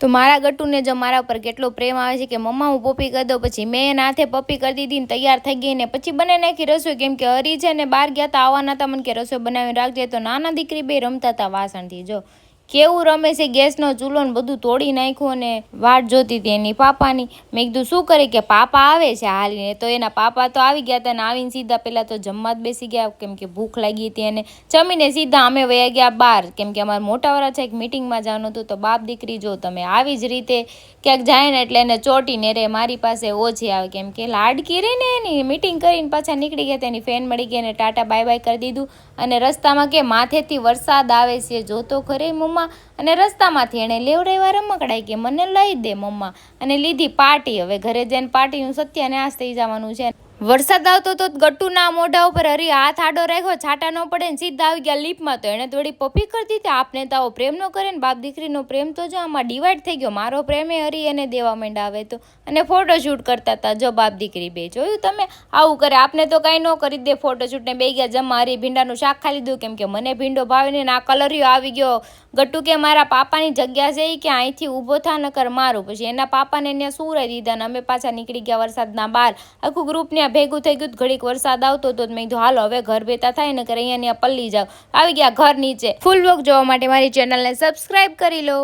તો મારા ગટ્ટુને જો મારા ઉપર કેટલો પ્રેમ આવે છે કે મમ્મા હું પપ્પી કરી દઉં, પછી મેં એના હાથે પપ્પી કરી દીધી ને તૈયાર થઈ ગઈ ને પછી બનાવી નાખી રસોઈ, કેમ કે હરી છે ને બહાર ગયા હતા, આવવાના હતા, મને કે રસોઈ બનાવીને રાખજે. તો નાના દીકરી બે રમતા હતા વાસણથી. જો કેવું રમે છે, ગેસનો ચૂલો ને બધું તોડી નાખ્યું અને વાટ જોતી હતી એની પાપાની. મેં કીધું શું કરે, કે પાપા આવે છે હાલીને. તો એના પાપા તો આવી ગયા હતા ને આવીને સીધા પહેલાં તો જમવા જ બેસી ગયા, કેમ કે ભૂખ લાગી હતી. અને જમીને સીધા અમે વયા ગયા બહાર, કેમ કે અમારા મોટાવાળા છે એક મિટિંગમાં જવાનું હતું. તો બાપ દીકરી જો તમે આવી જ રીતે ક્યાંક જાય ને એટલે એને ચોટીને રે, મારી પાસે ઓછી આવે, કેમ કે લાડકી રહી ને એની. મિટિંગ કરીને પાછા નીકળી ગયા, તેની ફેન મળી ગઈ અને ટાટા બાય બાય કરી દીધું. અને રસ્તામાં કે માથેથી વરસાદ આવે છે, જોતો ખરે મમ્મા. અને રસ્તામાંથી એણે લેવડાવ્યા રમકડાઈ, કે મને લઈ દે મમ્મા. અને લીધી પાર્ટી. હવે ઘરે જઈને પાર્ટીનું સત્યાનાશ થઈ જવાનું છે. વરસાદ આવતો તો ગટ્ટુના મોઢા ઉપર હરી હાથ આડો રાખ્યો, છાંટા ન પડે ને સીધા આવી ગયા લીપમાં. તો એને થોડી પપ્પી કરી દીધી. આપને તો આવો પ્રેમ ન કરે ને, બાપ દીકરીનો પ્રેમ તો જો આમાં ડિવાઈડ થઈ ગયો. મારો પ્રેમ એ હરી એને દેવા માંડ આવે તો. અને ફોટોશૂટ કરતા હતા જો બાપ દીકરી બે. જોયું તમે, આવું કરે. આપને તો કાંઈ ન કરી દે ફોટોશૂટને. બે ગયા જમવા. હરી ભીંડાનું શાક ખાઈ લીધું, કેમ કે મને ભીંડો ભાવે ને. આ કલરિયો આવી ગયો. ગટ્ટુ કે મારા પાપાની જગ્યા છે કે અહીંથી ઊભો થા નકર મારું. પછી એના પાપાને ત્યાં સુરાઈ દીધા ને અમે પાછા નીકળી ગયા વરસાદના બહાર. આખું ગ્રુપ ને ભેગું થઈ ગયું. ઘડીક વરસાદ આવતો હતો, મેં કીધું હાલો હવે ઘર ભેતા થાય ને કરે અહીંયા પલ્લી જાવ. આવી ગયા ઘર નીચે. ફૂલ વ્લોગ જોવા માટે મારી ચેનલને સબસ્ક્રાઈબ કરી લો.